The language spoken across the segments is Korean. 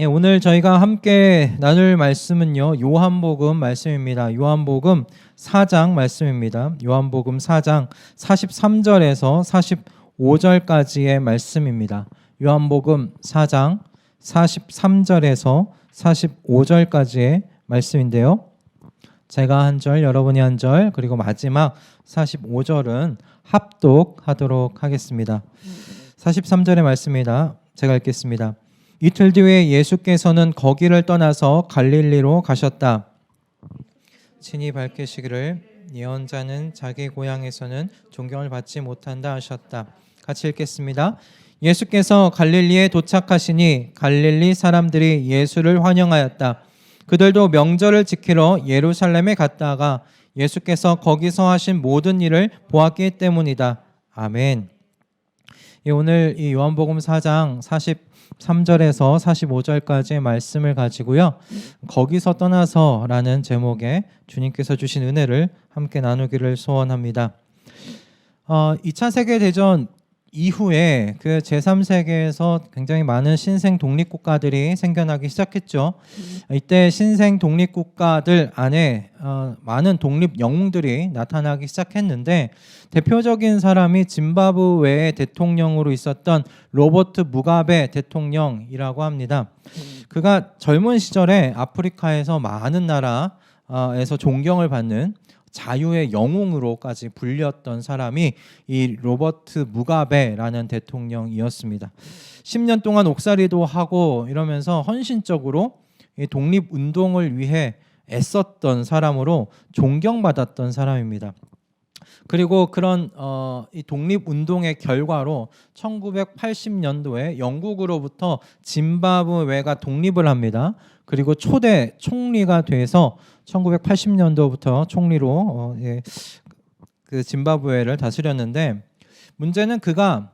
오늘 저희가 함께 나눌 말씀은요, 요한복음 말씀입니다. 요한복음 4장 말씀입니다. 요한복음 4장 43절에서 45절까지의 말씀입니다. 요한복음 4장 43절에서 45절까지의 말씀인데요. 제가 한 절, 여러분이 한 절, 그리고 마지막 45절은 합독하도록 하겠습니다. 43절의 말씀입니다. 제가 읽겠습니다. 이틀 뒤에 예수께서는 거기를 떠나서 갈릴리로 가셨다. 친히 밝히시기를 예언자는 자기 고향에서는 존경을 받지 못한다 하셨다. 같이 읽겠습니다. 예수께서 갈릴리에 도착하시니 갈릴리 사람들이 예수를 환영하였다. 그들도 명절을 지키러 예루살렘에 갔다가 예수께서 거기서 하신 모든 일을 보았기 때문이다. 아멘. 오늘 이 요한복음 4장 43절에서 45절까지의 말씀을 가지고요, 거기서 떠나서라는 제목의 주님께서 주신 은혜를 함께 나누기를 소원합니다. 2차 세계대전 이후에 그 제3세계에서 굉장히 많은 신생 독립국가들이 생겨나기 시작했죠. 이때 신생 독립국가들 안에 많은 독립 영웅들이 나타나기 시작했는데, 대표적인 사람이 짐바브웨의 대통령으로 있었던 로버트 무가베 대통령이라고 합니다. 그가 젊은 시절에 아프리카에서 많은 나라에서 존경을 받는 자유의 영웅으로까지 불렸던 사람이 이 로버트 무가베라는 대통령이었습니다. 10년 동안 옥살이도 하고 이러면서 헌신적으로 이 독립운동을 위해 애썼던 사람으로 존경받았던 사람입니다. 그리고 그런 이 독립운동의 결과로 1980년도에 영국으로부터 짐바브웨가 독립을 합니다. 그리고 초대 총리가 돼서 1980년도부터 총리로 그 짐바브웨를 다스렸는데, 문제는 그가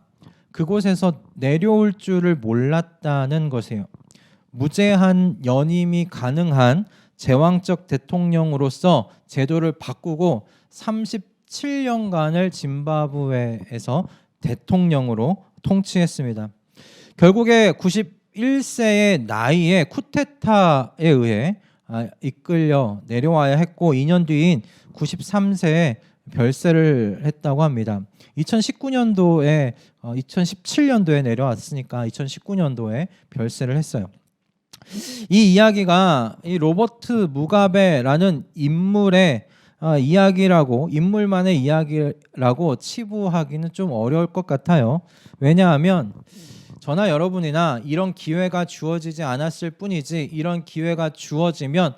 그곳에서 내려올 줄을 몰랐다는 것이에요. 무제한 연임이 가능한 제왕적 대통령으로서 제도를 바꾸고 37년간을 짐바브웨에서 대통령으로 통치했습니다. 결국에 91세의 나이에 쿠데타에 의해 이끌려 내려와야 했고, 2년 뒤인 93세에 별세를 했다고 합니다. 2017년도에 내려왔으니까 2019년도에 별세를 했어요. 이 이야기가 이 로버트 무가베라는 인물의 인물만의 이야기라고 치부하기는 좀 어려울 것 같아요. 왜냐하면 저나 여러분이나 이런 기회가 주어지지 않았을 뿐이지, 이런 기회가 주어지면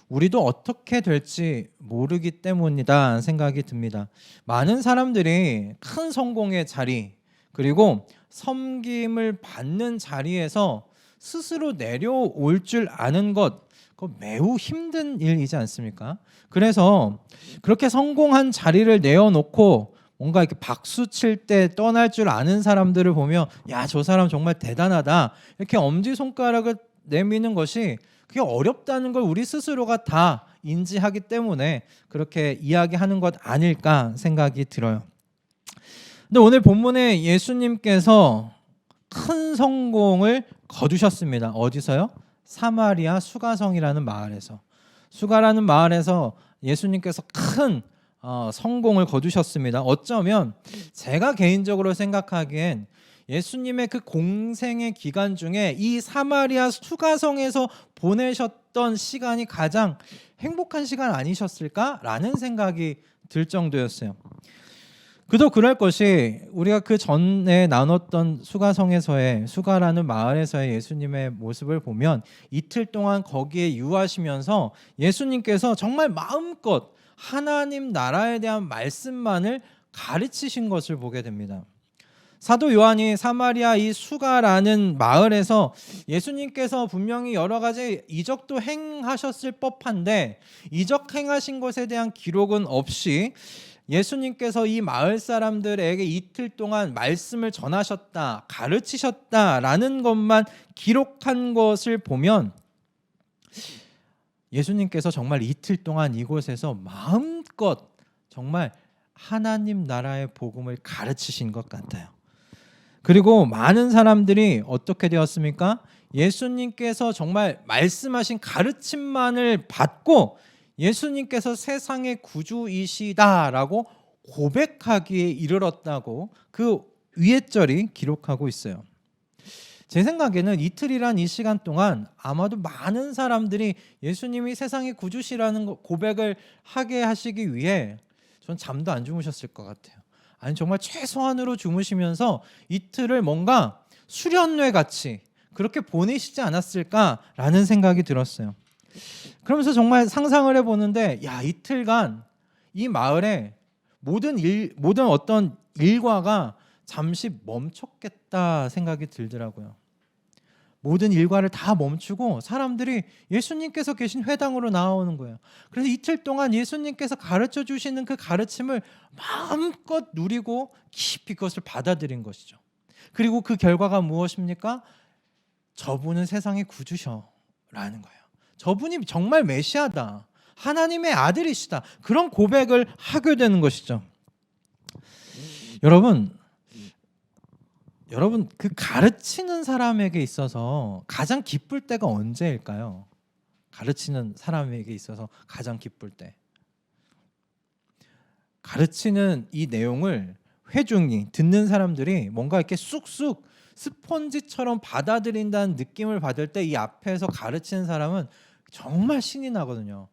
우리도 어떻게 될지 모르기 때문이다 생각이 듭니다. 많은 사람들이 큰 성공의 자리, 그리고 섬김을 받는 자리에서 스스로 내려올 줄 아는 것, 그거 매우 힘든 일이지 않습니까? 그래서 그렇게 성공한 자리를 내어놓고 뭔가 이렇게 박수 칠 때 떠날 줄 아는 사람들을 보면, 야, 저 사람 정말 대단하다, 이렇게 엄지손가락을 내미는 것이 그게 어렵다는 걸 우리 스스로가 다 인지하기 때문에 그렇게 이야기하는 것 아닐까 생각이 들어요. 근데 오늘 본문에 예수님께서 큰 성공을 거두셨습니다. 어디서요? 사마리아 수가성이라는 마을에서. 수가라는 마을에서 예수님께서 큰 성공을 거두셨습니다. 어쩌면 제가 개인적으로 생각하기엔 예수님의 그 공생의 기간 중에 이 사마리아 수가성에서 보내셨던 시간이 가장 행복한 시간 아니셨을까라는 생각이 들 정도였어요. 그도 그럴 것이, 우리가 그 전에 나눴던 수가라는 마을에서의 예수님의 모습을 보면 이틀 동안 거기에 유하시면서 예수님께서 정말 마음껏 하나님 나라에 대한 말씀만을 가르치신 것을 보게 됩니다. 사도 요한이 사마리아 이 수가라는 마을에서 예수님께서 분명히 여러 가지 이적도 행하셨을 법한데, 이적 행하신 것에 대한 기록은 없이 예수님께서 이 마을 사람들에게 이틀 동안 말씀을 전하셨다, 가르치셨다라는 것만 기록한 것을 보면 예수님께서 정말 이틀 동안 이곳에서 마음껏 정말 하나님 나라의 복음을 가르치신 것 같아요. 그리고 많은 사람들이 어떻게 되었습니까? 예수님께서 정말 말씀하신 가르침만을 받고 예수님께서 세상의 구주이시다라고 고백하기에 이르렀다고 그 위에 절이 기록하고 있어요. 제 생각에는 이틀이란 이 시간 동안 아마도 많은 사람들이 예수님이 세상의 구주시라는 고백을 하게 하시기 위해 전 잠도 안 주무셨을 것 같아요. 아니 정말 최소한으로 주무시면서 이틀을 뭔가 수련회 같이 그렇게 보내시지 않았을까라는 생각이 들었어요. 그러면서 정말 상상을 해보는데 야 이틀간 이 마을에 모든 어떤 일과가 잠시 멈췄겠다 생각이 들더라고요. 모든 일과를 다 멈추고 사람들이 예수님께서 계신 회당으로 나오는 거예요. 그래서 이틀 동안 예수님께서 가르쳐 주시는 그 가르침을 마음껏 누리고 깊이 그것을 받아들인 것이죠. 그리고 그 결과가 무엇입니까? 저분은 세상의 구주셔라는 거예요. 저분이 정말 메시아다. 하나님의 아들이시다. 그런 고백을 하게 되는 것이죠. 여러분 그 가르치는 사람에게 있어서 가장 기쁠 때가 언제일까요? 가르치는 사람에게 있어서 가장 기쁠 때. 가르치는 이 내용을 회중이 듣는 사람들이 뭔가 이렇게 쑥쑥 스펀지처럼 받아들인다는 느낌을 받을 때 이 앞에서 가르치는 사람은 정말 신이 나거든요.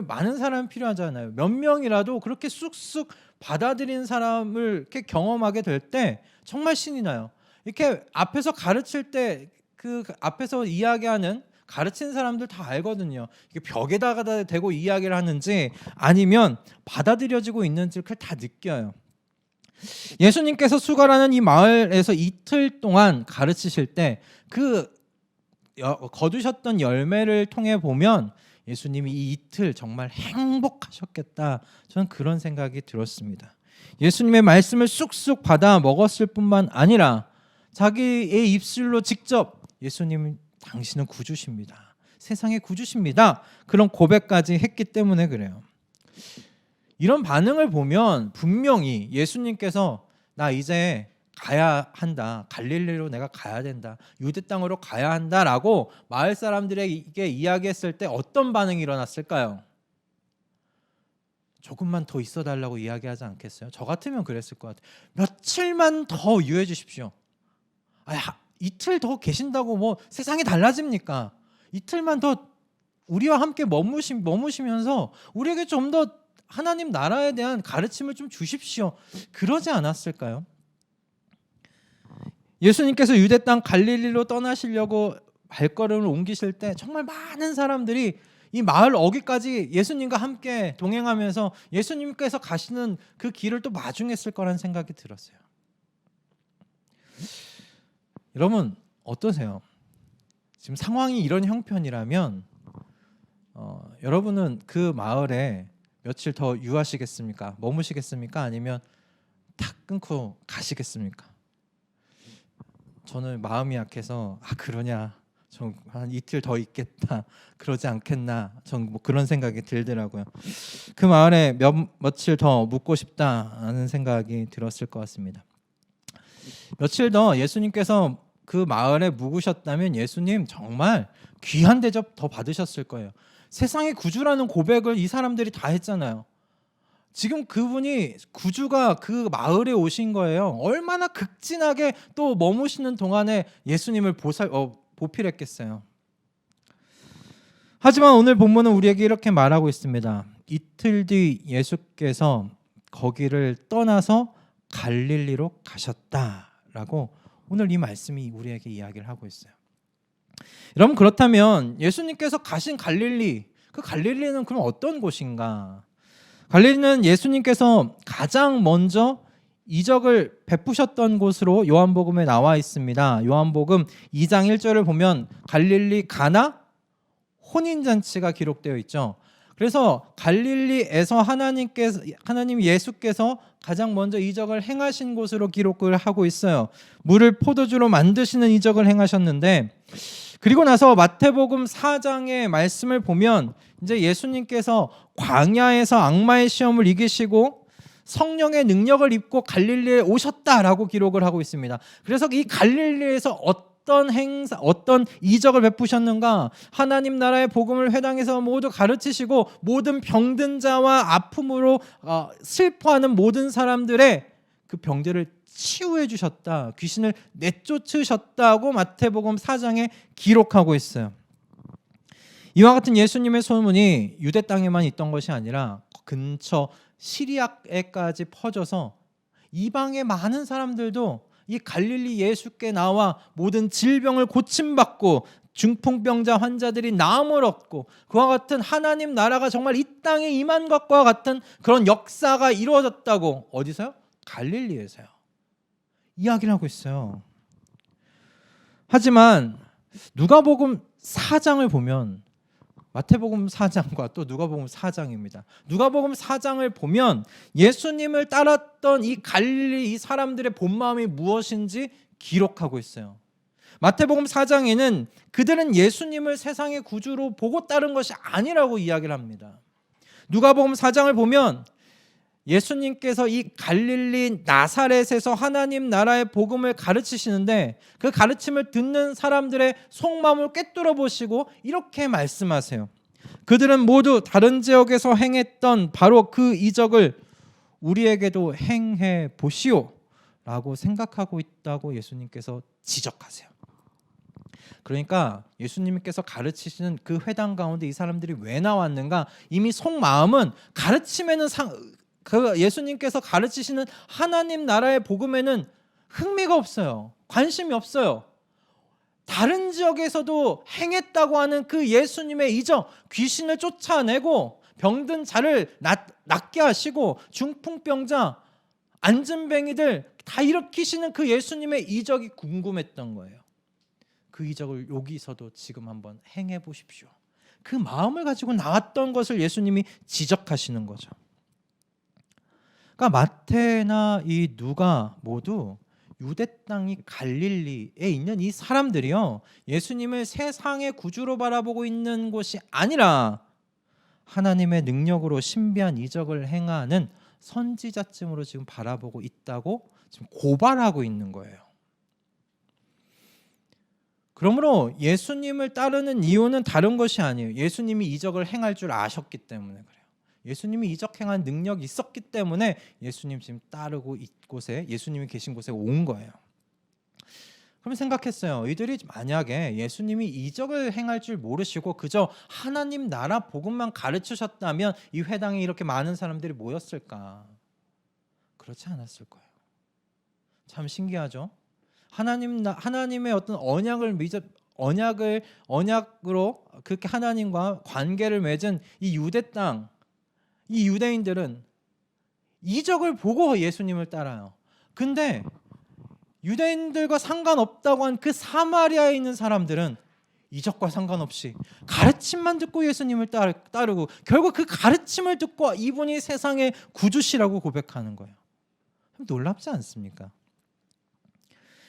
많은 사람이 필요하잖아요. 몇 명이라도 그렇게 쑥쑥 받아들이는 사람을 이렇게 경험하게 될 때 정말 신이 나요. 이렇게 앞에서 가르칠 때 그 앞에서 이야기하는 가르치는 사람들 다 알거든요. 이게 벽에다가 대고 이야기를 하는지 아니면 받아들여지고 있는지 그걸 다 느껴요. 예수님께서 수가라는 이 마을에서 이틀 동안 가르치실 때 그 거두셨던 열매를 통해 보면 예수님이 이 이틀 정말 행복하셨겠다. 저는 그런 생각이 들었습니다. 예수님의 말씀을 쑥쑥 받아 먹었을 뿐만 아니라 자기의 입술로 직접 예수님 당신은 구주십니다. 세상의 구주십니다. 그런 고백까지 했기 때문에 그래요. 이런 반응을 보면 분명히 예수님께서 나 이제 가야 한다. 갈릴리로 내가 가야 된다. 유대 땅으로 가야 한다라고 마을 사람들에게 이야기했을 때 어떤 반응이 일어났을까요? 조금만 더 있어 달라고 이야기하지 않겠어요? 저 같으면 그랬을 것 같아요. 며칠만 더 유예해 주십시오. 이틀 더 계신다고 뭐 세상이 달라집니까? 이틀만 더 우리와 함께 머무시면서 우리에게 좀 더 하나님 나라에 대한 가르침을 좀 주십시오. 그러지 않았을까요? 예수님께서 유대 땅 갈릴리로 떠나시려고 발걸음을 옮기실 때 정말 많은 사람들이 이 마을 어귀까지 예수님과 함께 동행하면서 예수님께서 가시는 그 길을 또 마중했을 거라는 생각이 들었어요. 여러분 어떠세요? 지금 상황이 이런 형편이라면 여러분은 그 마을에 며칠 더 유하시겠습니까? 머무시겠습니까? 아니면 탁 끊고 가시겠습니까? 저는 마음이 약해서 그러냐, 전 한 이틀 더 있겠다, 그러지 않겠나, 전 뭐 그런 생각이 들더라고요. 그 마을에 며칠 더 묵고 싶다는 생각이 들었을 것 같습니다. 며칠 더 예수님께서 그 마을에 묵으셨다면 예수님 정말 귀한 대접 더 받으셨을 거예요. 세상의 구주라는 고백을 이 사람들이 다 했잖아요. 지금 그분이 구주가 그 마을에 오신 거예요. 얼마나 극진하게 또 머무시는 동안에 예수님을 보필했겠어요. 하지만 오늘 본문은 우리에게 이렇게 말하고 있습니다. 이틀 뒤 예수께서 거기를 떠나서 갈릴리로 가셨다라고 오늘 이 말씀이 우리에게 이야기를 하고 있어요. 여러분 그렇다면 예수님께서 가신 갈릴리, 그 갈릴리는 그럼 어떤 곳인가? 갈릴리는 예수님께서 가장 먼저 이적을 베푸셨던 곳으로 요한복음에 나와 있습니다. 요한복음 2장 1절을 보면 갈릴리 가나 혼인잔치가 기록되어 있죠. 그래서 갈릴리에서 하나님 예수께서 가장 먼저 이적을 행하신 곳으로 기록을 하고 있어요. 물을 포도주로 만드시는 이적을 행하셨는데, 그리고 나서 마태복음 4장의 말씀을 보면 이제 예수님께서 광야에서 악마의 시험을 이기시고 성령의 능력을 입고 갈릴리에 오셨다라고 기록을 하고 있습니다. 그래서 이 갈릴리에서 어떤 행사, 어떤 이적을 베푸셨는가? 하나님 나라의 복음을 회당에서 모두 가르치시고 모든 병든 자와 아픔으로 슬퍼하는 모든 사람들의 그 병들을 치유해 주셨다. 귀신을 내쫓으셨다고 마태복음 4장에 기록하고 있어요. 이와 같은 예수님의 소문이 유대 땅에만 있던 것이 아니라 근처 시리아에까지 퍼져서 이방의 많은 사람들도 이 갈릴리 예수께 나와 모든 질병을 고침받고 중풍병자 환자들이 나음을 얻고 그와 같은 하나님 나라가 정말 이 땅에 임한 것과 같은 그런 역사가 이루어졌다고 어디서요? 갈릴리에서요. 이야기를 하고 있어요. 하지만 누가복음 4장을 보면 마태복음 4장과 또 누가복음 4장입니다. 누가복음 4장을 보면 예수님을 따랐던 이 갈릴리 이 사람들의 본 마음이 무엇인지 기록하고 있어요. 마태복음 4장에는 그들은 예수님을 세상의 구주로 보고 따른 것이 아니라고 이야기를 합니다. 누가복음 4장을 보면 예수님께서 이 갈릴리 나사렛에서 하나님 나라의 복음을 가르치시는데 그 가르침을 듣는 사람들의 속마음을 꿰뚫어 보시고 이렇게 말씀하세요. 그들은 모두 다른 지역에서 행했던 바로 그 이적을 우리에게도 행해 보시오 라고 생각하고 있다고 예수님께서 지적하세요. 그러니까 예수님께서 가르치시는 그 회당 가운데 이 사람들이 왜 나왔는가? 이미 속마음은 가르침에는 그 예수님께서 가르치시는 하나님 나라의 복음에는 흥미가 없어요. 관심이 없어요. 다른 지역에서도 행했다고 하는 그 예수님의 이적, 귀신을 쫓아내고 병든 자를 낫게 하시고 중풍병자, 안진뱅이들 다 일으키시는 그 예수님의 이적이 궁금했던 거예요. 그 이적을 여기서도 지금 한번 행해 보십시오. 그 마음을 가지고 나왔던 것을 예수님이 지적하시는 거죠. 그러니까 마태나 이 누가 모두 유대 땅이 갈릴리에 있는 이 사람들이요, 예수님을 세상의 구주로 바라보고 있는 곳이 아니라 하나님의 능력으로 신비한 이적을 행하는 선지자쯤으로 지금 바라보고 있다고 지금 고발하고 있는 거예요. 그러므로 예수님을 따르는 이유는 다른 것이 아니에요. 예수님이 이적을 행할 줄 아셨기 때문에 그래요. 예수님이 이적 행한 능력이 있었기 때문에 예수님 지금 따르고 이곳에 예수님이 계신 곳에 온 거예요. 그럼 생각했어요. 이들이 만약에 예수님이 이적을 행할 줄 모르시고 그저 하나님 나라 복음만 가르치셨다면 이 회당에 이렇게 많은 사람들이 모였을까? 그렇지 않았을 거예요. 참 신기하죠? 하나님의 어떤 언약으로 그렇게 하나님과 관계를 맺은 이 유대 땅, 이 유대인들은 이적을 보고 예수님을 따라요. 근데 유대인들과 상관없다고 한 그 사마리아에 있는 사람들은 이적과 상관없이 가르침만 듣고 예수님을 따르고 결국 그 가르침을 듣고 이분이 세상의 구주시라고 고백하는 거예요. 놀랍지 않습니까?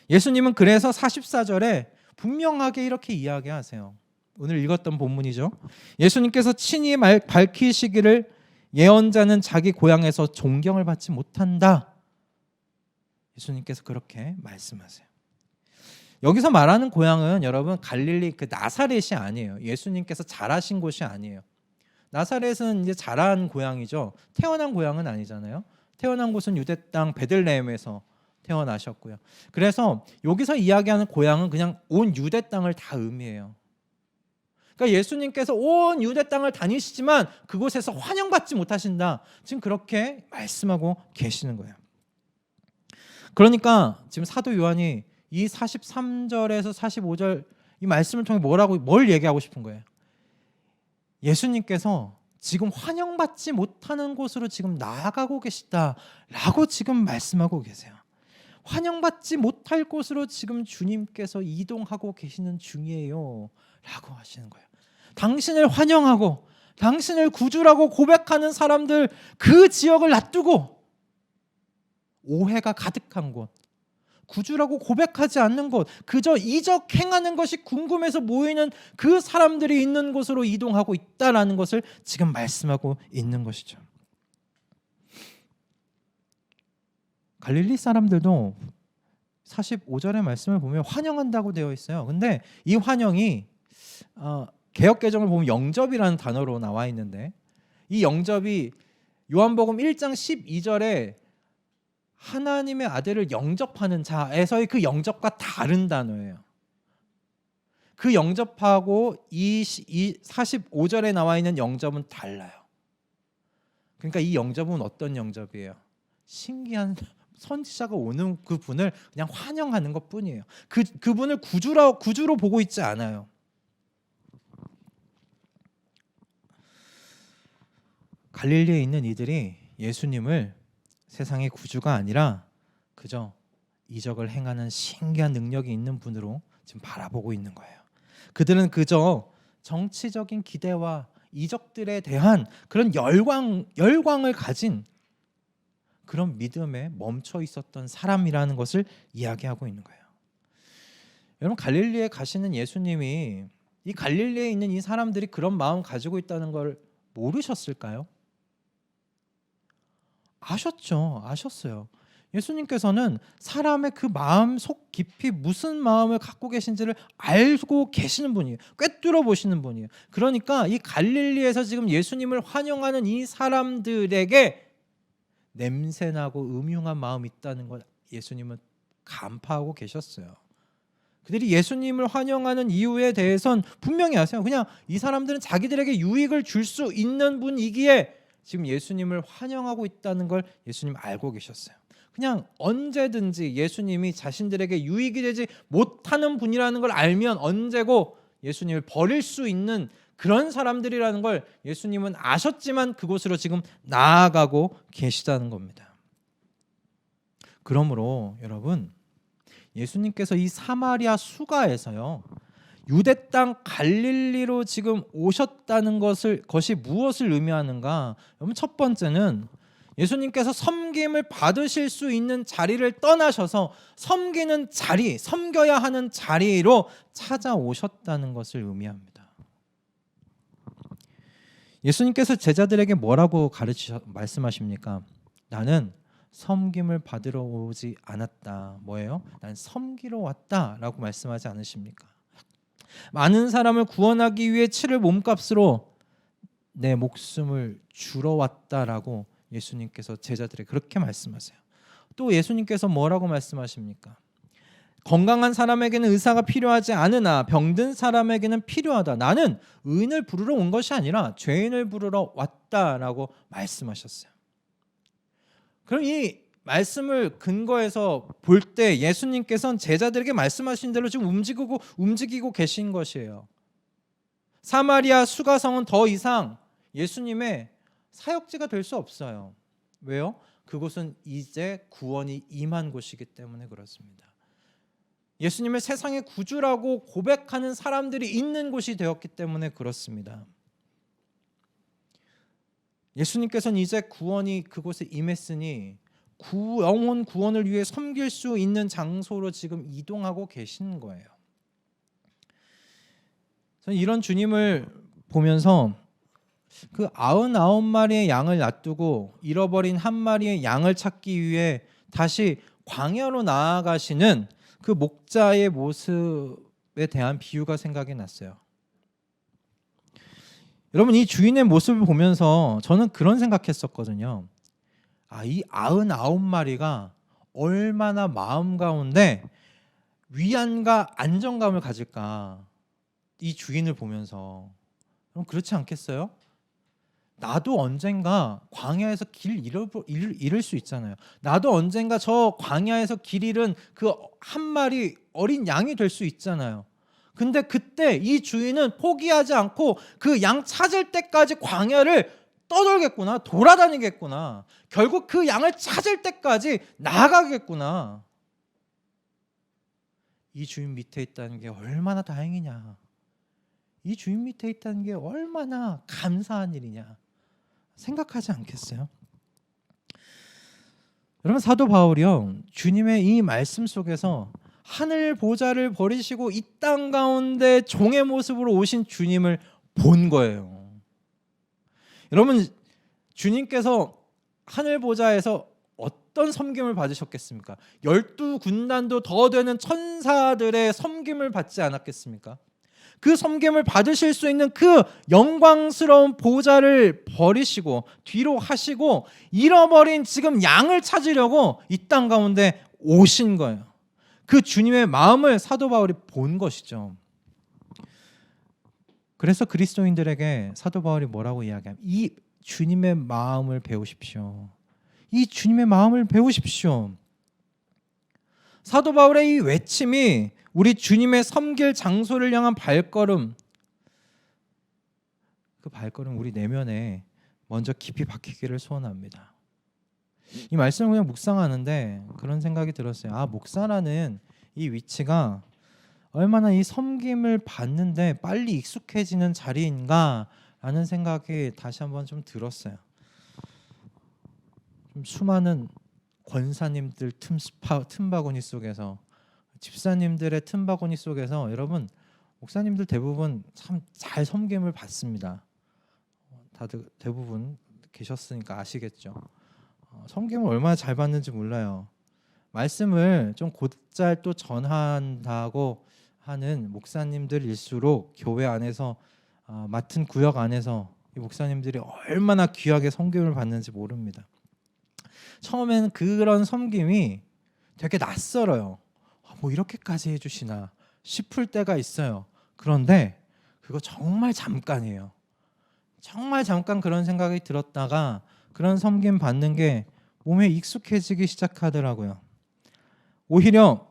예수님은 그래서 44절에 분명하게 이렇게 이야기하세요. 오늘 읽었던 본문이죠. 예수님께서 친히 밝히시기를 예언자는 자기 고향에서 존경을 받지 못한다. 예수님께서 그렇게 말씀하세요. 여기서 말하는 고향은 여러분 갈릴리 그 나사렛이 아니에요. 예수님께서 자라신 곳이 아니에요. 나사렛은 이제 자란 고향이죠. 태어난 고향은 아니잖아요. 태어난 곳은 유대 땅 베들레헴에서 태어나셨고요. 그래서 여기서 이야기하는 고향은 그냥 온 유대 땅을 다 의미해요. 그러니까 예수님께서 온 유대 땅을 다니시지만 그곳에서 환영받지 못하신다. 지금 그렇게 말씀하고 계시는 거예요. 그러니까 지금 사도 요한이 이 43절에서 45절 이 말씀을 통해 뭘 얘기하고 싶은 거예요? 예수님께서 지금 환영받지 못하는 곳으로 지금 나아가고 계시다라고 지금 말씀하고 계세요. 환영받지 못할 곳으로 지금 주님께서 이동하고 계시는 중이에요 라고 하시는 거예요. 당신을 환영하고 당신을 구주라고 고백하는 사람들 그 지역을 놔두고 오해가 가득한 곳, 구주라고 고백하지 않는 곳, 그저 이적 행하는 것이 궁금해서 모이는 그 사람들이 있는 곳으로 이동하고 있다라는 것을 지금 말씀하고 있는 것이죠. 갈릴리 사람들도 45절의 말씀을 보면 환영한다고 되어 있어요. 근데 이 환영이 개역 개정을 보면 영접이라는 단어로 나와 있는데, 이 영접이 요한복음 1장 12절에 하나님의 아들을 영접하는 자에서의 그 영접과 다른 단어예요. 그 영접하고 이 45절에 나와 있는 영접은 달라요. 그러니까 이 영접은 어떤 영접이에요? 신기한 선지자가 오는 그분을 그냥 환영하는 것뿐이에요. 그분을 구주로 보고 있지 않아요. 갈릴리에 있는 이들이 예수님을 세상의 구주가 아니라 그저 이적을 행하는 신기한 능력이 있는 분으로 지금 바라보고 있는 거예요. 그들은 그저 정치적인 기대와 이적들에 대한 그런 열광을 가진 그런 믿음에 멈춰 있었던 사람이라는 것을 이야기하고 있는 거예요. 여러분, 갈릴리에 가시는 예수님이 이 갈릴리에 있는 이 사람들이 그런 마음 가지고 있다는 걸 모르셨을까요? 아셨어요. 예수님께서는 사람의 그 마음 속 깊이 무슨 마음을 갖고 계신지를 알고 계시는 분이에요. 꿰뚫어 보시는 분이에요. 그러니까 이 갈릴리에서 지금 예수님을 환영하는 이 사람들에게 냄새나고 음흉한 마음이 있다는 걸 예수님은 간파하고 계셨어요. 그들이 예수님을 환영하는 이유에 대해선 분명히 아세요. 그냥 이 사람들은 자기들에게 유익을 줄 수 있는 분이기에 지금 예수님을 환영하고 있다는 걸 예수님 알고 계셨어요. 그냥 언제든지 예수님이 자신들에게 유익이 되지 못하는 분이라는 걸 알면 언제고 예수님을 버릴 수 있는 그런 사람들이라는 걸 예수님은 아셨지만 그곳으로 지금 나아가고 계시다는 겁니다. 그러므로 여러분, 예수님께서 이 사마리아 수가에서요, 유대 땅 갈릴리로 지금 오셨다는 것이 무엇을 의미하는가? 여러분, 첫 번째는 예수님께서 섬김을 받으실 수 있는 자리를 떠나셔서 섬기는 자리, 섬겨야 하는 자리로 찾아오셨다는 것을 의미합니다. 예수님께서 제자들에게 뭐라고 말씀하십니까? 나는 섬김을 받으러 오지 않았다. 뭐예요? 난 섬기러 왔다라고 말씀하지 않으십니까? 많은 사람을 구원하기 위해 치를 몸값으로 내 목숨을 주러 왔다라고 예수님께서 제자들에게 그렇게 말씀하세요. 또 예수님께서 뭐라고 말씀하십니까? 건강한 사람에게는 의사가 필요하지 않으나 병든 사람에게는 필요하다. 나는 의인을 부르러 온 것이 아니라 죄인을 부르러 왔다라고 말씀하셨어요. 그럼 이 말씀을 근거해서 볼 때 예수님께서는 제자들에게 말씀하신 대로 지금 움직이고 계신 것이에요. 사마리아 수가성은 더 이상 예수님의 사역지가 될 수 없어요. 왜요? 그곳은 이제 구원이 임한 곳이기 때문에 그렇습니다. 예수님을 세상의 구주라고 고백하는 사람들이 있는 곳이 되었기 때문에 그렇습니다. 예수님께서는 이제 구원이 그곳에 임했으니 영혼 구원을 위해 섬길 수 있는 장소로 지금 이동하고 계신 거예요. 저는 이런 주님을 보면서 그 99마리의 양을 놔두고 잃어버린 한 마리의 양을 찾기 위해 다시 광야로 나아가시는 그 목자의 모습에 대한 비유가 생각이 났어요. 여러분, 이 주인의 모습을 보면서 저는 그런 생각했었거든요. 이 99마리가 얼마나 마음 가운데 위안과 안정감을 가질까, 이 주인을 보면서. 그럼 그렇지 않겠어요? 나도 언젠가 광야에서 길 잃을 수 있잖아요. 나도 언젠가 저 광야에서 길 잃은 그 한 마리 어린 양이 될 수 있잖아요. 근데 그때 이 주인은 포기하지 않고 그 양 찾을 때까지 광야를 떠돌겠구나, 돌아다니겠구나, 결국 그 양을 찾을 때까지 나아가겠구나. 이 주인 밑에 있다는 게 얼마나 다행이냐, 이 주인 밑에 있다는 게 얼마나 감사한 일이냐 생각하지 않겠어요? 여러분, 사도 바울이요, 주님의 이 말씀 속에서 하늘 보좌를 버리시고 이 땅 가운데 종의 모습으로 오신 주님을 본 거예요. 여러분, 주님께서 하늘 보좌에서 어떤 섬김을 받으셨겠습니까? 12군단도 더 되는 천사들의 섬김을 받지 않았겠습니까? 그 섬김을 받으실 수 있는 그 영광스러운 보좌를 버리시고 뒤로 하시고 잃어버린 지금 양을 찾으려고 이 땅 가운데 오신 거예요. 그 주님의 마음을 사도 바울이 본 것이죠. 그래서 그리스도인들에게 사도 바울이 뭐라고 이야기하면 이 주님의 마음을 배우십시오. 이 주님의 마음을 배우십시오. 사도 바울의 이 외침이 우리 주님의 섬길 장소를 향한 발걸음, 그 발걸음 우리 내면에 먼저 깊이 박히기를 소원합니다. 이 말씀을 그냥 묵상하는데 그런 생각이 들었어요. 목사라는 이 위치가 얼마나 이 섬김을 받는데 빨리 익숙해지는 자리인가 라는 생각이 다시 한번 좀 들었어요. 좀 수많은 권사님들 틈바구니 속에서, 집사님들의 틈바구니 속에서 여러분 목사님들 대부분 참 잘 섬김을 받습니다. 다들 대부분 계셨으니까 아시겠죠. 섬김을 얼마나 잘 받는지 몰라요. 말씀을 좀 곧잘 또 전한다고 하는 목사님들일수록 교회 안에서 맡은 구역 안에서 이 목사님들이 얼마나 귀하게 섬김을 받는지 모릅니다. 처음에는 그런 섬김이 되게 낯설어요. 뭐 이렇게까지 해주시나 싶을 때가 있어요. 그런데 그거 정말 잠깐이에요. 정말 잠깐 그런 생각이 들었다가 그런 섬김 받는 게 몸에 익숙해지기 시작하더라고요. 오히려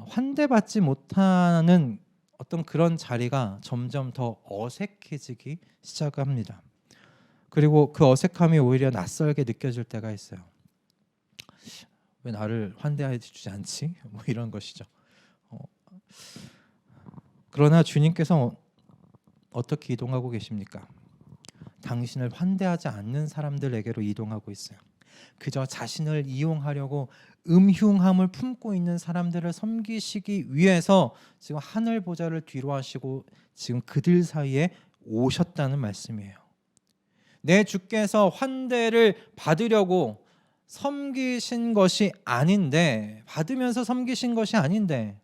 환대받지 못하는 어떤 그런 자리가 점점 더 어색해지기 시작합니다. 그리고 그 어색함이 오히려 낯설게 느껴질 때가 있어요. 왜 나를 환대해 주지 않지? 뭐 이런 것이죠. 그러나 주님께서 어떻게 이동하고 계십니까? 당신을 환대하지 않는 사람들에게로 이동하고 있어요. 그저 자신을 이용하려고 음흉함을 품고 있는 사람들을 섬기시기 위해서 지금 하늘 보좌를 뒤로 하시고 지금 그들 사이에 오셨다는 말씀이에요. 내 주께서 환대를 받으려고 섬기신 것이 아닌데, 받으면서 섬기신 것이 아닌데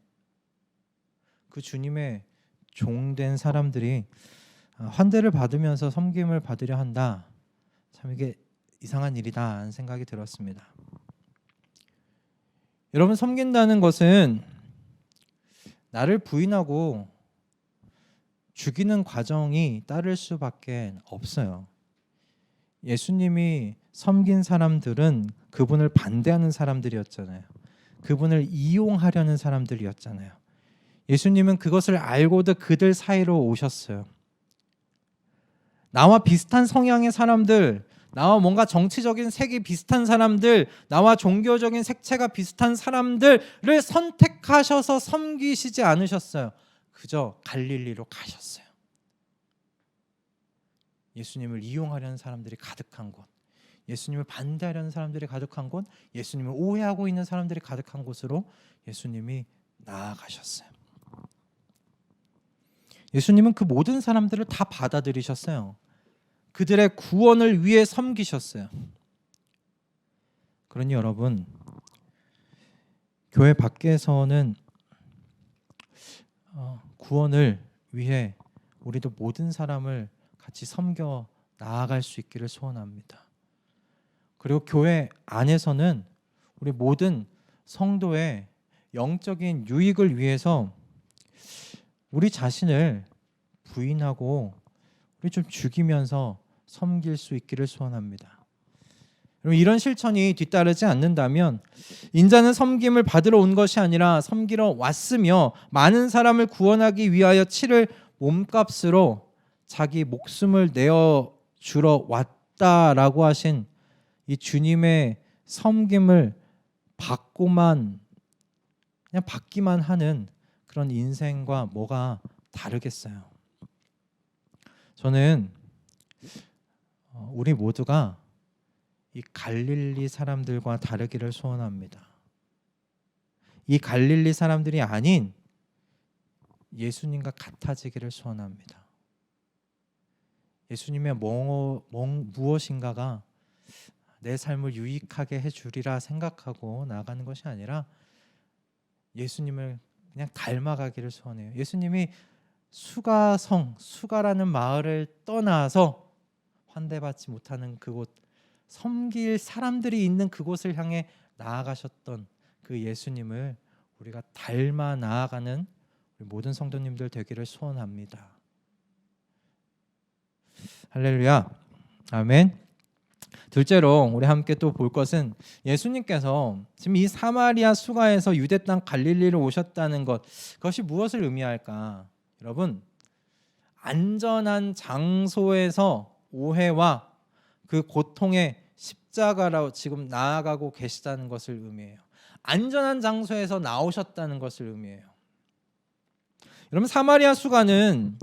그 주님의 종된 사람들이 환대를 받으면서 섬김을 받으려 한다. 참 이게 이상한 일이다 하는 생각이 들었습니다. 여러분, 섬긴다는 것은 나를 부인하고 죽이는 과정이 따를 수밖에 없어요. 예수님이 섬긴 사람들은 그분을 반대하는 사람들이었잖아요. 그분을 이용하려는 사람들이었잖아요. 예수님은 그것을 알고도 그들 사이로 오셨어요. 나와 비슷한 성향의 사람들, 나와 뭔가 정치적인 색이 비슷한 사람들, 나와 종교적인 색채가 비슷한 사람들을 선택하셔서 섬기시지 않으셨어요. 그저 갈릴리로 가셨어요. 예수님을 이용하려는 사람들이 가득한 곳, 예수님을 반대하려는 사람들이 가득한 곳, 예수님을 오해하고 있는 사람들이 가득한 곳으로 예수님이 나아가셨어요. 예수님은 그 모든 사람들을 다 받아들이셨어요. 그들의 구원을 위해 섬기셨어요. 그러니 여러분, 교회 밖에서는 구원을 위해 우리도 모든 사람을 같이 섬겨 나아갈 수 있기를 소원합니다. 그리고 교회 안에서는 우리 모든 성도의 영적인 유익을 위해서 우리 자신을 부인하고 우리 좀 죽이면서 섬길 수 있기를 소원합니다. 여러분, 이런 실천이 뒤따르지 않는다면 인자는 섬김을 받으러 온 것이 아니라 섬기러 왔으며 많은 사람을 구원하기 위하여 치를 몸값으로 자기 목숨을 내어 주러 왔다라고 하신 이 주님의 섬김을 받기만 하는 그런 인생과 뭐가 다르겠어요. 저는 우리 모두가 이 갈릴리 사람들과 다르기를 소원합니다. 이 갈릴리 사람들이 아닌 예수님과 같아지기를 소원합니다. 예수님의 무엇인가가 내 삶을 유익하게 해주리라 생각하고 나아가는 것이 아니라 예수님을 그냥 닮아가기를 소원해요. 예수님이 수가라는 마을을 떠나서 환대받지 못하는 그곳, 섬길 사람들이 있는 그곳을 향해 나아가셨던 그 예수님을 우리가 닮아 나아가는 우리 모든 성도님들 되기를 소원합니다. 할렐루야. 아멘. 둘째로 우리 함께 또 볼 것은 예수님께서 지금 이 사마리아 수가에서 유대 땅 갈릴리로 오셨다는 것, 그것이 무엇을 의미할까? 여러분, 안전한 장소에서 오해와 그 고통의 십자가로 지금 나아가고 계시다는 것을 의미해요. 안전한 장소에서 나오셨다는 것을 의미해요. 여러분, 사마리아 수가는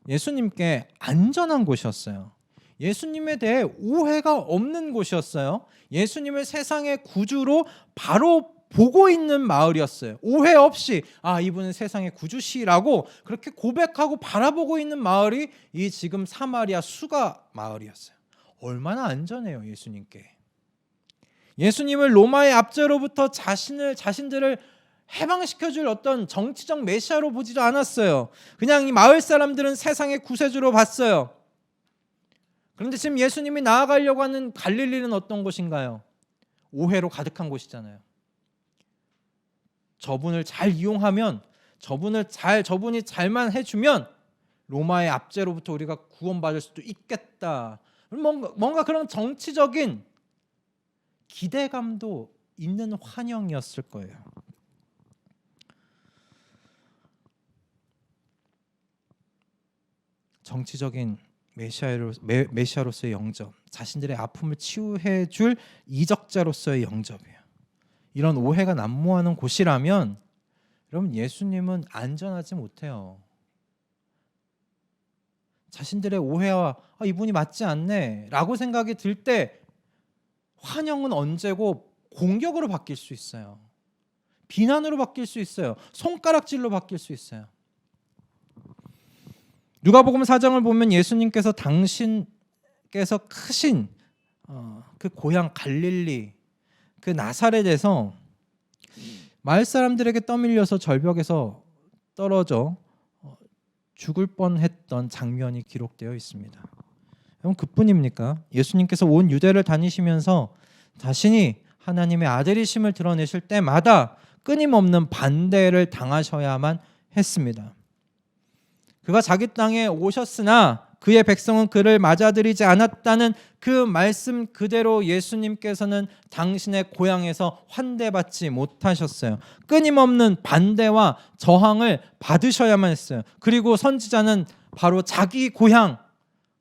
예수님께 안전한 곳이었어요. 예수님에 대해 오해가 없는 곳이었어요. 예수님을 세상의 구주로 바로 보고 있는 마을이었어요. 오해 없이 이분은 세상의 구주시라고 그렇게 고백하고 바라보고 있는 마을이 이 지금 사마리아 수가 마을이었어요. 얼마나 안전해요, 예수님께. 예수님을 로마의 압제로부터 자신들을 해방시켜줄 어떤 정치적 메시아로 보지도 않았어요. 그냥 이 마을 사람들은 세상의 구세주로 봤어요. 그런데 지금 예수님이 나아가려고 하는 갈릴리는 어떤 곳인가요? 오해로 가득한 곳이잖아요. 저분을 잘 이용하면, 저분이 잘만 해주면 로마의 압제로부터 우리가 구원받을 수도 있겠다. 뭔가 그런 정치적인 기대감도 있는 환영이었을 거예요. 정치적인 메시아로서의 영접, 자신들의 아픔을 치유해 줄 이적자로서의 영접이에요. 이런 오해가 난무하는 곳이라면 여러분, 예수님은 안전하지 못해요. 자신들의 오해와 이분이 맞지 않네 라고 생각이 들 때 환영은 언제고 공격으로 바뀔 수 있어요. 비난으로 바뀔 수 있어요. 손가락질로 바뀔 수 있어요. 누가복음 4장을 보면 예수님께서 당신께서 크신 그 고향 갈릴리, 그 나사렛에서 마을 사람들에게 떠밀려서 절벽에서 떨어져 죽을 뻔했던 장면이 기록되어 있습니다. 여러분, 그뿐입니까? 예수님께서 온 유대를 다니시면서 자신이 하나님의 아들이심을 드러내실 때마다 끊임없는 반대를 당하셔야만 했습니다. 그가 자기 땅에 오셨으나 그의 백성은 그를 맞아들이지 않았다는 그 말씀 그대로 예수님께서는 당신의 고향에서 환대받지 못하셨어요. 끊임없는 반대와 저항을 받으셔야만 했어요. 그리고 선지자는 바로 자기 고향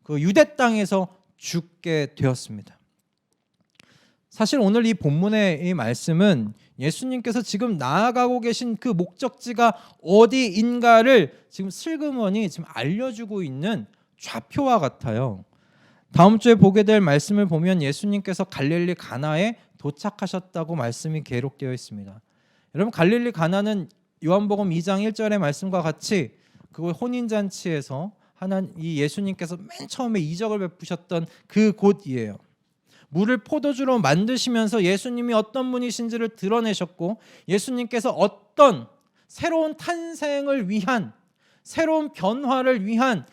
그 유대 땅에서 죽게 되었습니다. 사실 오늘 이 본문의 이 말씀은 예수님께서 지금 나아가고 계신 그 목적지가 어디인가를 지금 슬그머니 지금 알려주고 있는 좌표와 같아요. 다음 주에 보게 될 말씀을 보면 예수님께서 갈릴리 가나에 도착하셨다고 말씀이 기록되어 있습니다. 여러분, 갈릴리 가나는 요한복음 2장 1절의 말씀과 같이 그 혼인잔치에서 이 예수님께서 맨 처음에 이적을 베푸셨던 그 곳이에요. 물을 포도주로 만드시면서 예수님이 어떤 분이신지를 드러내셨고, 예수님께서 어떤 새로운 탄생을 위한, 새로운 변화를 위한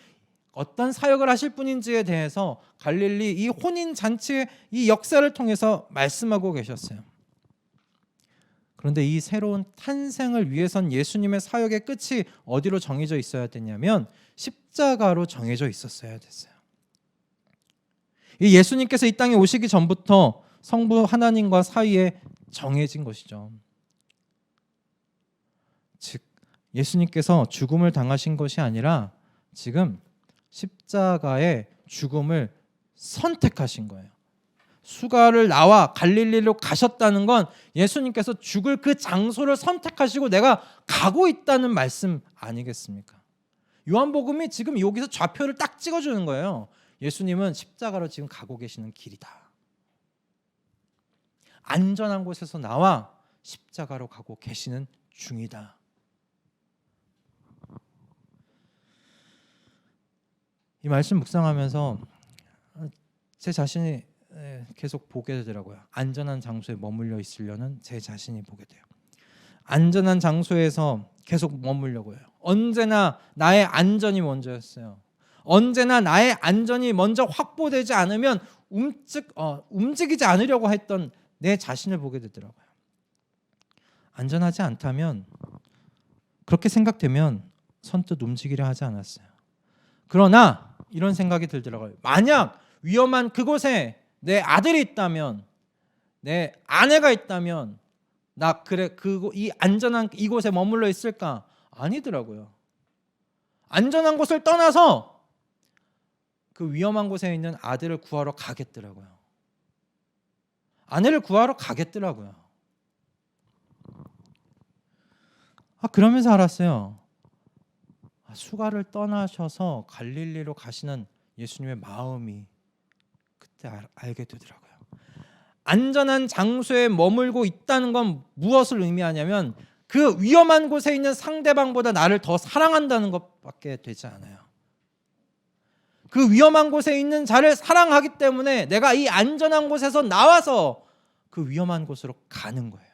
어떤 사역을 하실 분인지에 대해서 갈릴리 이 혼인잔치의 이 역사를 통해서 말씀하고 계셨어요. 그런데 이 새로운 탄생을 위해선 예수님의 사역의 끝이 어디로 정해져 있어야 됐냐면 십자가로 정해져 있었어야 됐어요. 이 예수님께서 이 땅에 오시기 전부터 성부 하나님과 사이에 정해진 것이죠. 즉 예수님께서 죽음을 당하신 것이 아니라 지금 십자가의 죽음을 선택하신 거예요. 수가를 나와 갈릴리로 가셨다는 건 예수님께서 죽을 그 장소를 선택하시고 내가 가고 있다는 말씀 아니겠습니까? 요한복음이 지금 여기서 좌표를 딱 찍어주는 거예요. 예수님은 십자가로 지금 가고 계시는 길이다. 안전한 곳에서 나와 십자가로 가고 계시는 중이다. 이 말씀 묵상하면서 제 자신이 계속 보게 되더라고요. 안전한 장소에 머물러 있으려는 제 자신이 보게 돼요. 안전한 장소에서 계속 머물려고 해요. 언제나 나의 안전이 먼저였어요. 언제나 나의 안전이 먼저 확보되지 않으면 움직이지 않으려고 했던 내 자신을 보게 되더라고요. 안전하지 않다면, 그렇게 생각되면 선뜻 움직이려 하지 않았어요. 그러나 이런 생각이 들더라고요. 만약 위험한 그곳에 내 아들이 있다면, 내 아내가 있다면 이 안전한 이곳에 머물러 있을까? 아니더라고요. 안전한 곳을 떠나서 그 위험한 곳에 있는 아들을 구하러 가겠더라고요. 아내를 구하러 가겠더라고요. 그러면서 알았어요. 수가를 떠나셔서 갈릴리로 가시는 예수님의 마음이 그때 알게 되더라고요. 안전한 장소에 머물고 있다는 건 무엇을 의미하냐면 그 위험한 곳에 있는 상대방보다 나를 더 사랑한다는 것밖에 되지 않아요. 그 위험한 곳에 있는 자를 사랑하기 때문에 내가 이 안전한 곳에서 나와서 그 위험한 곳으로 가는 거예요.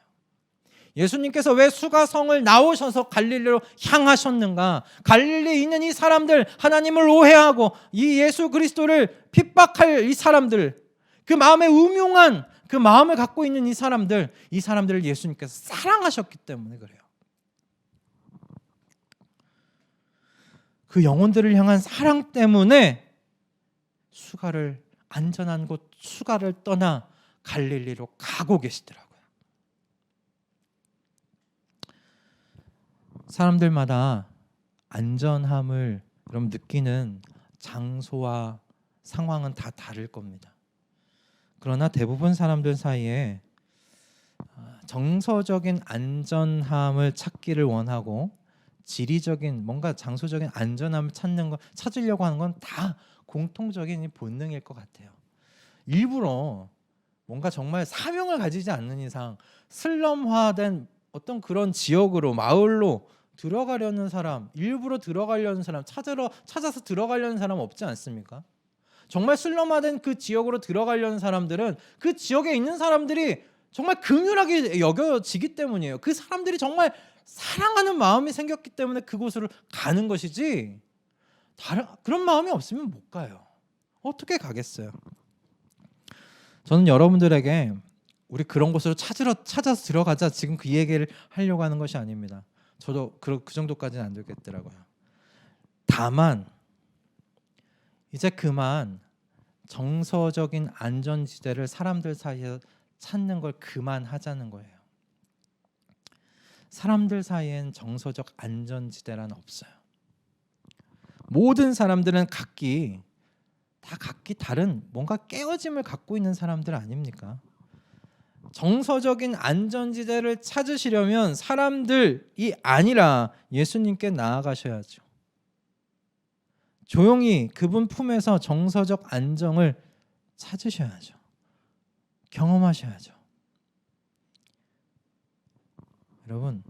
예수님께서 왜 수가성을 나오셔서 갈릴리로 향하셨는가? 갈릴리에 있는 이 사람들, 하나님을 오해하고 이 예수 그리스도를 핍박할 이 사람들, 그 마음에 음흉한 그 마음을 갖고 있는 이 사람들을 예수님께서 사랑하셨기 때문에 그래요. 그 영혼들을 향한 사랑 때문에 안전한 곳 수가를 떠나 갈릴리로 가고 계시더라고요. 사람들마다 안전함을 여러분 느끼는 장소와 상황은 다 다를 겁니다. 그러나 대부분 사람들 사이에 정서적인 안전함을 찾기를 원하고 지리적인 뭔가 장소적인 안전함을 찾으려고 하는 건 다 공통적인 본능일 것 같아요. 일부러 뭔가 정말 사명을 가지지 않는 이상 슬럼화된 어떤 그런 지역으로, 마을로 들어가려는 사람, 일부러 들어가려는 사람, 찾아서 들어가려는 사람 없지 않습니까? 정말 슬럼화된 그 지역으로 들어가려는 사람들은 그 지역에 있는 사람들이 정말 긍휼하게 여겨지기 때문이에요. 그 사람들이 정말 사랑하는 마음이 생겼기 때문에 그곳으로 가는 것이지, 그런 마음이 없으면 못 가요. 어떻게 가겠어요? 저는 여러분들에게 우리 그런 곳으로 찾아서 들어가자, 지금 그 얘기를 하려고 하는 것이 아닙니다. 저도 그 정도까지는 안 되겠더라고요. 다만 이제 그만 정서적인 안전지대를 사람들 사이에 찾는 걸 그만하자는 거예요. 사람들 사이엔 정서적 안전지대란 없어요. 모든 사람들은 각기 다른 뭔가 깨어짐을 갖고 있는 사람들 아닙니까? 정서적인 안전지대를 찾으시려면 사람들이 아니라 예수님께 나아가셔야죠. 조용히 그분 품에서 정서적 안정을 찾으셔야죠. 경험하셔야죠. 여러분,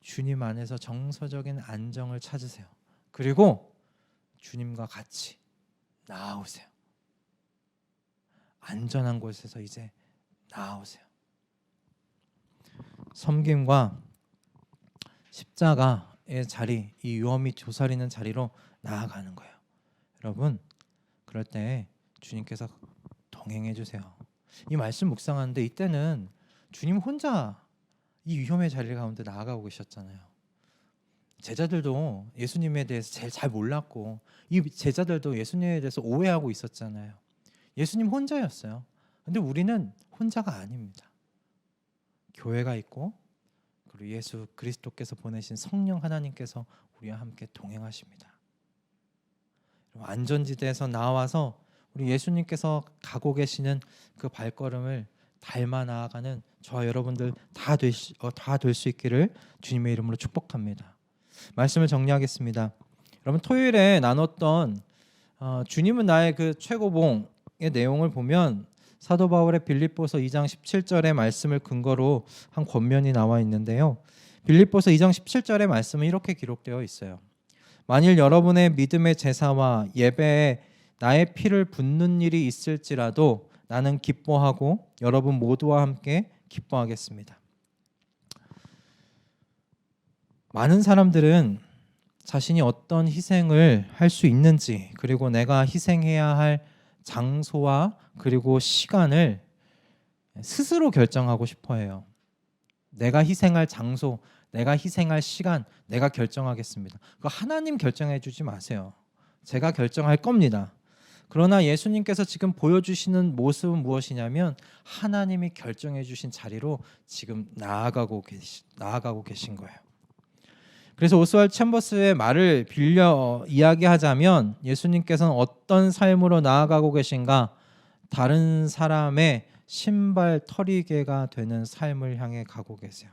주님 안에서 정서적인 안정을 찾으세요. 그리고 주님과 같이 나아오세요. 안전한 곳에서 이제 나아오세요. 섬김과 십자가의 자리, 이 유언 및 조사리는 자리로 나아가는 거예요. 여러분, 그럴 때 주님께서 동행해 주세요. 이 말씀 묵상하는데 이때는 주님 혼자 이 위험의 자리 가운데 나아가고 계셨잖아요. 제자들도 예수님에 대해서 제일 잘 몰랐고 이 제자들도 예수님에 대해서 오해하고 있었잖아요. 예수님 혼자였어요. 근데 우리는 혼자가 아닙니다. 교회가 있고 그리고 예수 그리스도께서 보내신 성령 하나님께서 우리와 함께 동행하십니다. 안전지대에서 나와서 우리 예수님께서 가고 계시는 그 발걸음을 닮아 나아가는 저와 여러분들 다 될 수 있기를 주님의 이름으로 축복합니다. 말씀을 정리하겠습니다. 여러분, 토요일에 나눴던 주님은 나의 그 최고봉의 내용을 보면 사도 바울의 빌립보서 2장 17절의 말씀을 근거로 한 권면이 나와 있는데요. 빌립보서 2장 17절의 말씀은 이렇게 기록되어 있어요. 만일 여러분의 믿음의 제사와 예배에 나의 피를 붓는 일이 있을지라도 나는 기뻐하고 여러분 모두와 함께 기뻐하겠습니다. 많은 사람들은 자신이 어떤 희생을 할 수 있는지, 그리고 내가 희생해야 할 장소와 그리고 시간을 스스로 결정하고 싶어 해요. 내가 희생할 장소, 내가 희생할 시간, 내가 결정하겠습니다. 그거 하나님 결정해 주지 마세요. 제가 결정할 겁니다. 그러나 예수님께서 지금 보여주시는 모습은 무엇이냐면 하나님이 결정해 주신 자리로 지금 나아가고 계신 거예요. 그래서 오스왈드 챔버스의 말을 빌려 이야기하자면 예수님께서는 어떤 삶으로 나아가고 계신가? 다른 사람의 신발 털이개가 되는 삶을 향해 가고 계세요.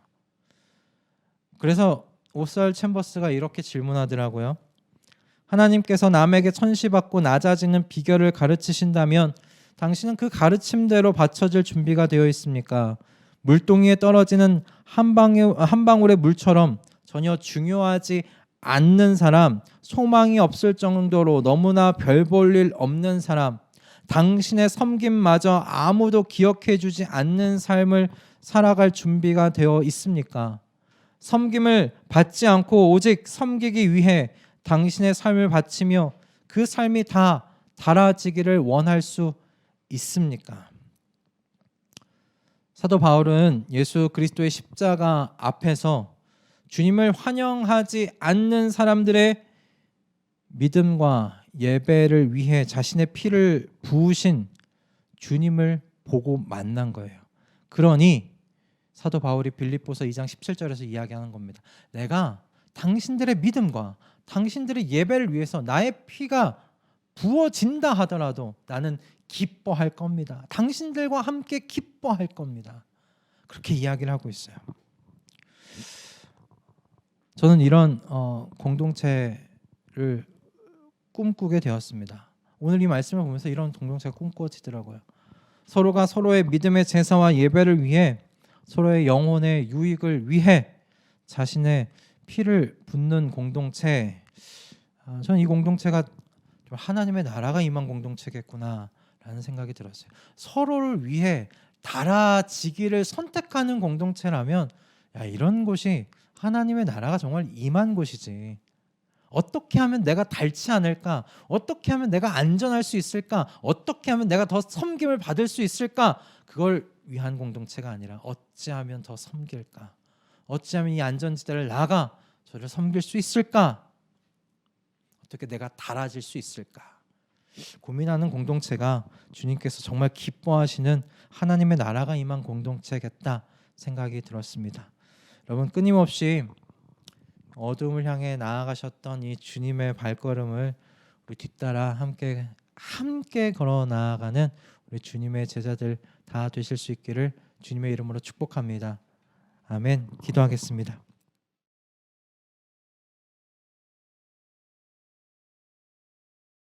그래서 오스왈드 챔버스가 이렇게 질문하더라고요. 하나님께서 남에게 천시받고 낮아지는 비결을 가르치신다면 당신은 그 가르침대로 받쳐질 준비가 되어 있습니까? 물동이에 떨어지는 한 방울의 물처럼 전혀 중요하지 않는 사람, 소망이 없을 정도로 너무나 별 볼 일 없는 사람, 당신의 섬김마저 아무도 기억해 주지 않는 삶을 살아갈 준비가 되어 있습니까? 섬김을 받지 않고 오직 섬기기 위해 당신의 삶을 바치며 그 삶이 다 달아지기를 원할 수 있습니까? 사도 바울은 예수 그리스도의 십자가 앞에서 주님을 환영하지 않는 사람들의 믿음과 예배를 위해 자신의 피를 부으신 주님을 보고 만난 거예요. 그러니 사도 바울이 빌립보서 2장 17절에서 이야기하는 겁니다. 내가 당신들의 믿음과 당신들의 예배를 위해서 나의 피가 부어진다 하더라도 나는 기뻐할 겁니다. 당신들과 함께 기뻐할 겁니다. 그렇게 이야기를 하고 있어요. 저는 이런 공동체를 꿈꾸게 되었습니다. 오늘 이 말씀을 보면서 이런 공동체가 꿈꿔지더라고요. 서로가 서로의 믿음의 제사와 예배를 위해 서로의 영혼의 유익을 위해 자신의 피를 붓는 공동체, 저는 이 공동체가 좀 하나님의 나라가 임한 공동체겠구나라는 생각이 들었어요. 서로를 위해 달아지기를 선택하는 공동체라면 이런 곳이 하나님의 나라가 정말 임한 곳이지. 어떻게 하면 내가 닳지 않을까? 어떻게 하면 내가 안전할 수 있을까? 어떻게 하면 내가 더 섬김을 받을 수 있을까? 그걸 위한 공동체가 아니라 어찌하면 더 섬길까? 어찌하면 이 안전지대를 나가 저를 섬길 수 있을까? 어떻게 내가 달아질 수 있을까? 고민하는 공동체가 주님께서 정말 기뻐하시는 하나님의 나라가 임한 공동체겠다 생각이 들었습니다. 여러분, 끊임없이 어둠을 향해 나아가셨던 이 주님의 발걸음을 우리 뒤따라 함께 걸어 나아가는 우리 주님의 제자들 다 되실 수 있기를 주님의 이름으로 축복합니다. 아멘. 기도하겠습니다.